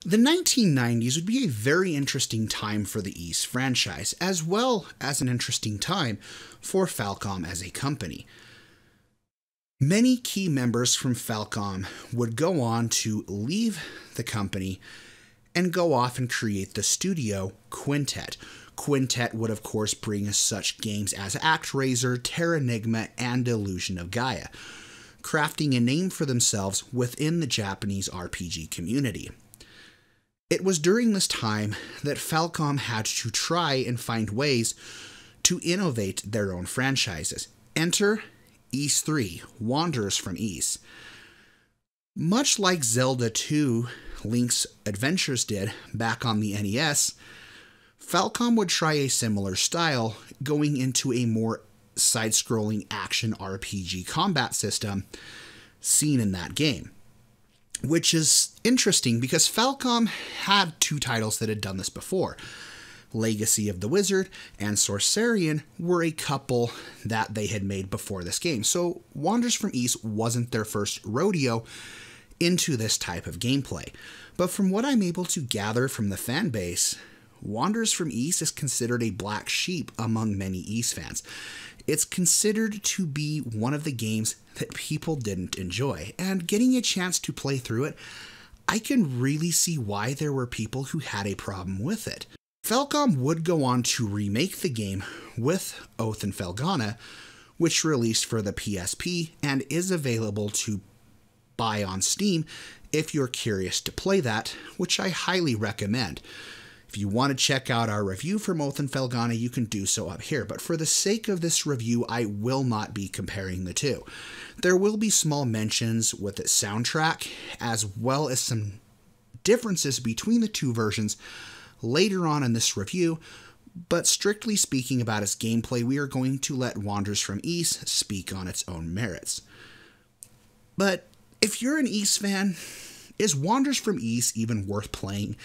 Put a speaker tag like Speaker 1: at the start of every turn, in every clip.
Speaker 1: The 1990s would be a very interesting time for the Ys franchise, as well as an interesting time for Falcom as a company. Many key members from Falcom would go on to leave the company and go off and create the studio Quintet. Quintet would of course bring us such games as ActRaiser, Terranigma, and Illusion of Gaia, crafting a name for themselves within the Japanese RPG community. It was during this time that Falcom had to try and find ways to innovate their own franchises. Enter Ys 3, Wanderers from Ys. Much like Zelda 2, Link's Adventures did back on the NES, Falcom would try a similar style, going into a more side-scrolling action RPG combat system seen in that game. Which is interesting because Falcom had two titles that had done this before. Legacy of the Wizard and Sorcerian were a couple that they had made before this game, so Wanderers from Ys wasn't their first rodeo into this type of gameplay. But from what I'm able to gather from the fan base, Wanderers from Ys is considered a black sheep among many Ys fans. It's considered to be one of the games that people didn't enjoy, and getting a chance to play through it, I can really see why there were people who had a problem with it. Falcom would go on to remake the game with Oath and Felghana, which released for the PSP and is available to buy on Steam if you're curious to play that, which I highly recommend. If you want to check out our review for Oath and Felghana, you can do so up here, but for the sake of this review, I will not be comparing the two. There will be small mentions with its soundtrack, as well as some differences between the two versions later on in this review, but strictly speaking about its gameplay, we are going to let Wanderers from Ys speak on its own merits. But if you're an Ys fan, is Wanderers from Ys even worth playing?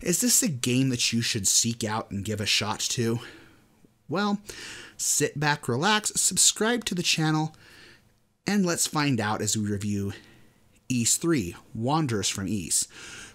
Speaker 1: Is this a game that you should seek out and give a shot to? Well, sit back, relax, subscribe to the channel, and let's find out as we review Ys 3, Wanderers from Ys.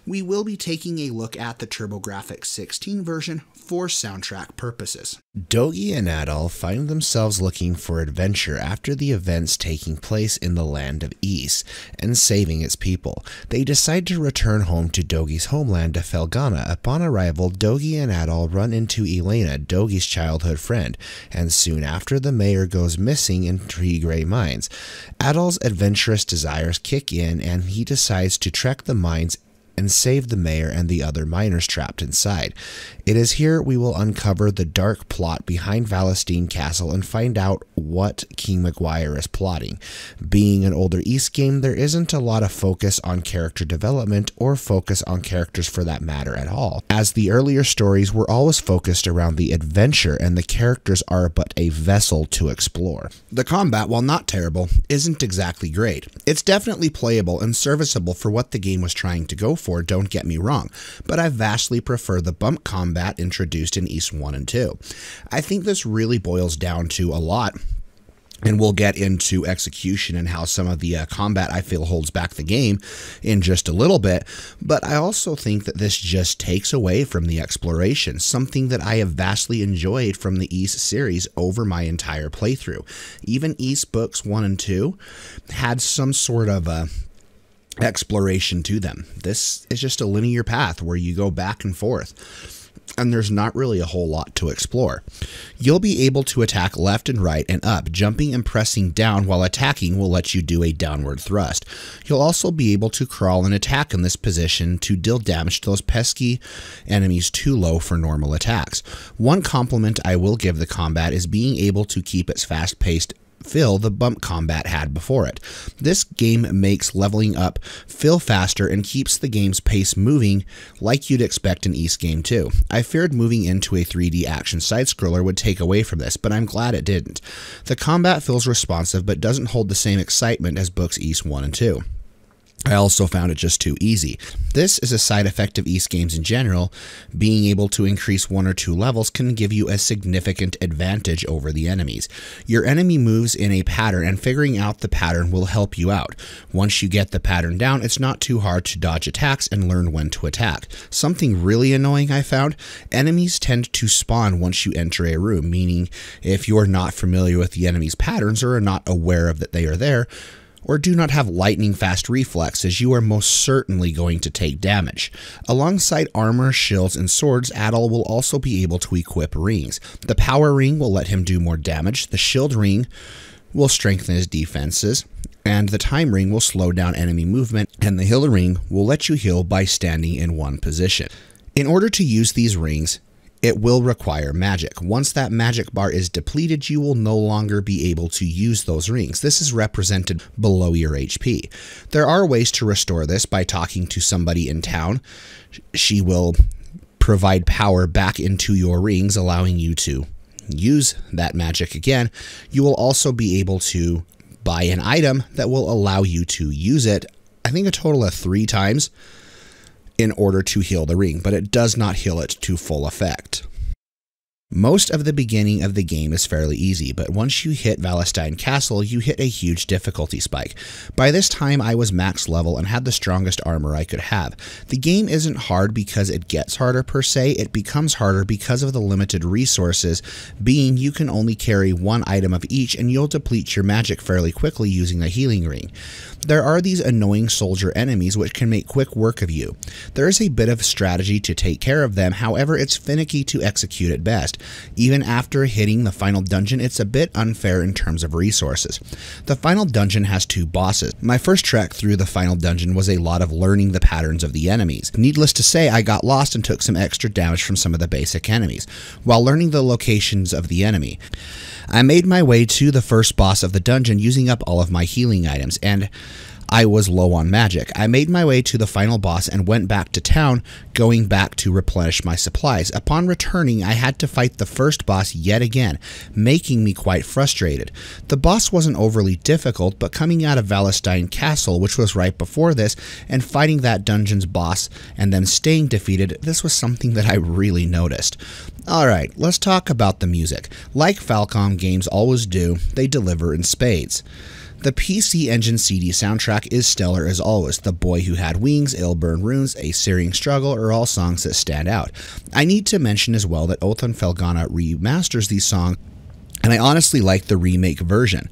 Speaker 1: We will be taking a look at the TurboGrafx 16 version for soundtrack purposes.
Speaker 2: Dogi and Adol find themselves looking for adventure after the events taking place in the land of Ys and saving its people. They decide to return home to Dogi's homeland of Felghana. Upon arrival, Dogi and Adol run into Elena, Dogi's childhood friend, and soon after the mayor goes missing in Tree Gray Mines. Adol's adventurous desires kick in and he decides to trek the mines and save the mayor and the other miners trapped inside. It is here we will uncover the dark plot behind Valestine Castle and find out what King Maguire is plotting. Being an older Ys game, there isn't a lot of focus on character development or focus on characters for that matter at all, as the earlier stories were always focused around the adventure and the characters are but a vessel to explore.
Speaker 1: The combat, while not terrible, isn't exactly great. It's definitely playable and serviceable for what the game was trying to go for, don't get me wrong, but I vastly prefer the bump combat introduced in Ys 1 and 2. I think this really boils down to a lot, and we'll get into execution and how some of the combat I feel holds back the game in just a little bit, but I also think that this just takes away from the exploration, something that I have vastly enjoyed from the Ys series over my entire playthrough. Even Ys books 1 and 2 had some sort of exploration to them. This is just a linear path where you go back and forth, and there's not really a whole lot to explore. You'll be able to attack left and right and up. Jumping and pressing down while attacking will let you do a downward thrust. You'll also be able to crawl and attack in this position to deal damage to those pesky enemies too low for normal attacks. One compliment I will give the combat is being able to keep its fast-paced feel the bump combat had before it. This game makes leveling up feel faster and keeps the game's pace moving like you'd expect an Ys game too. I feared moving into a 3D action side-scroller would take away from this, but I'm glad it didn't. The combat feels responsive but doesn't hold the same excitement as books Ys 1 and 2.
Speaker 2: I also found it just too easy. This is a side effect of Ys games in general. Being able to increase 1 or 2 levels can give you a significant advantage over the enemies. Your enemy moves in a pattern, and figuring out the pattern will help you out. Once you get the pattern down, it's not too hard to dodge attacks and learn when to attack. Something really annoying I found, enemies tend to spawn once you enter a room, meaning if you're not familiar with the enemy's patterns or are not aware of that they are there, or do not have lightning fast reflexes, you are most certainly going to take damage. Alongside armor, shields, and swords, Adol will also be able to equip rings. The power ring will let him do more damage, the shield ring will strengthen his defenses, and the time ring will slow down enemy movement, and the heal ring will let you heal by standing in one position. In order to use these rings, it will require magic. Once that magic bar is depleted, you will no longer be able to use those rings. This is represented below your HP. There are ways to restore this by talking to somebody in town. She will provide power back into your rings, allowing you to use that magic again. You will also be able to buy an item that will allow you to use it, I think a total of 3 times, in order to heal the ring, but it does not heal it to full effect. Most of the beginning of the game is fairly easy, but once you hit Valestein Castle, you hit a huge difficulty spike. By this time, I was max level and had the strongest armor I could have. The game isn't hard because it gets harder per se, it becomes harder because of the limited resources, being you can only carry 1 item of each and you'll deplete your magic fairly quickly using the healing ring. There are these annoying soldier enemies which can make quick work of you. There is a bit of strategy to take care of them, however it's finicky to execute at best. Even after hitting the final dungeon, it's a bit unfair in terms of resources. The final dungeon has 2 bosses. My first trek through the final dungeon was a lot of learning the patterns of the enemies. Needless to say, I got lost and took some extra damage from some of the basic enemies, while learning the locations of the enemy. I made my way to the first boss of the dungeon using up all of my healing items, and I was low on magic. I made my way to the final boss and went back to town, going back to replenish my supplies. Upon returning, I had to fight the first boss yet again, making me quite frustrated. The boss wasn't overly difficult, but coming out of Valestein Castle, which was right before this, and fighting that dungeon's boss and then staying defeated, this was something that I really noticed. Alright, let's talk about the music. Like Falcom games always do, they deliver in spades. The PC Engine CD soundtrack is stellar as always. The Boy Who Had Wings, Ilburn Runes, A Searing Struggle are all songs that stand out. I need to mention as well that Othon Felgana remasters these songs, and I honestly like the remake version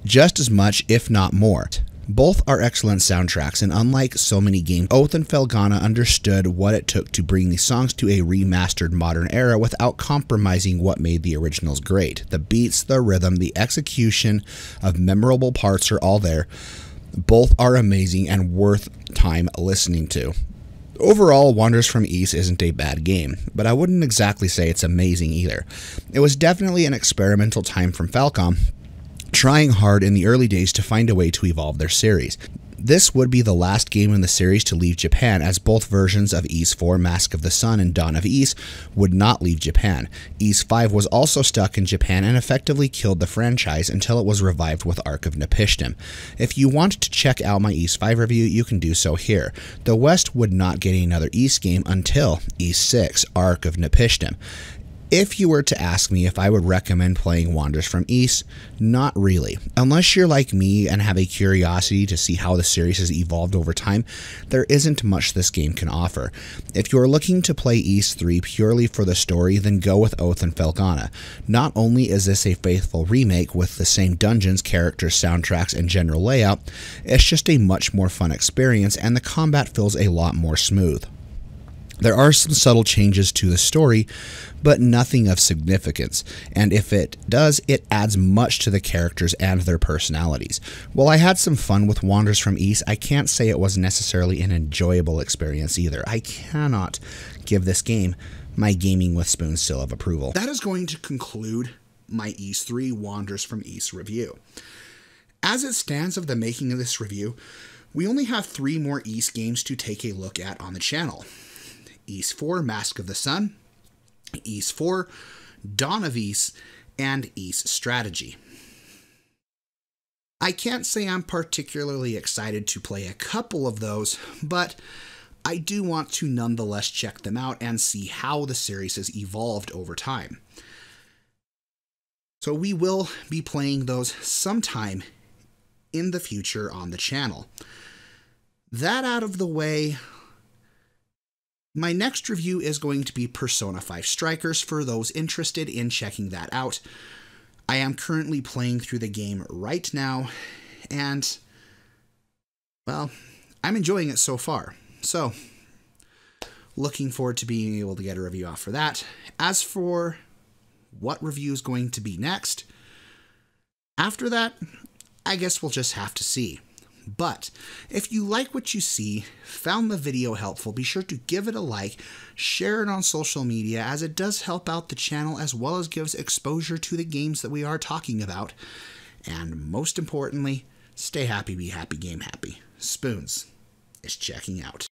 Speaker 2: just as much, if not more. Both are excellent soundtracks, and unlike so many games, Othon Felgana understood what it took to bring these songs to a remastered modern era without compromising what made the originals great. The beats, the rhythm, the execution of memorable parts are all there. Both are amazing and worth time listening to. Overall, Wanderers from Ys isn't a bad game, but I wouldn't exactly say it's amazing either. It was definitely an experimental time from Falcom, trying hard in the early days to find a way to evolve their series. This would be the last game in the series to leave Japan, as both versions of Ys 4, Mask of the Sun, and Dawn of Ys would not leave Japan. Ys 5 was also stuck in Japan and effectively killed the franchise until it was revived with Ark of Napishtim. If you want to check out my Ys 5 review, you can do so here. The West would not get another Ys game until Ys 6, Ark of Napishtim. If you were to ask me if I would recommend playing Wanderers from Ys, not really. Unless you're like me and have a curiosity to see how the series has evolved over time, there isn't much this game can offer. If you are looking to play Ys 3 purely for the story, then go with Othon Felgana. Not only is this a faithful remake with the same dungeons, characters, soundtracks, and general layout, it's just a much more fun experience, and the combat feels a lot more smooth. There are some subtle changes to the story, but nothing of significance, and if it does, it adds much to the characters and their personalities. While I had some fun with Wanderers from Ys, I can't say it was necessarily an enjoyable experience either. I cannot give this game my Gaming with Spoon seal of approval.
Speaker 1: That is going to conclude my Ys 3 Wanderers from Ys review. As it stands of the making of this review, we only have 3 more Ys games to take a look at on the channel. Ys 4, Mask of the Sun, Ys 4, Dawn of Ys, and Ys Strategy. I can't say I'm particularly excited to play a couple of those, but I do want to nonetheless check them out and see how the series has evolved over time. So we will be playing those sometime in the future on the channel. That out of the way, my next review is going to be Persona 5 Strikers for those interested in checking that out. I am currently playing through the game right now, and, well, I'm enjoying it so far. So, looking forward to being able to get a review out for that. As for what review is going to be next, after that, I guess we'll just have to see. But if you like what you see, found the video helpful, be sure to give it a like, share it on social media, as it does help out the channel as well as gives exposure to the games that we are talking about. And most importantly, stay happy, be happy, game happy. Spoons is checking out.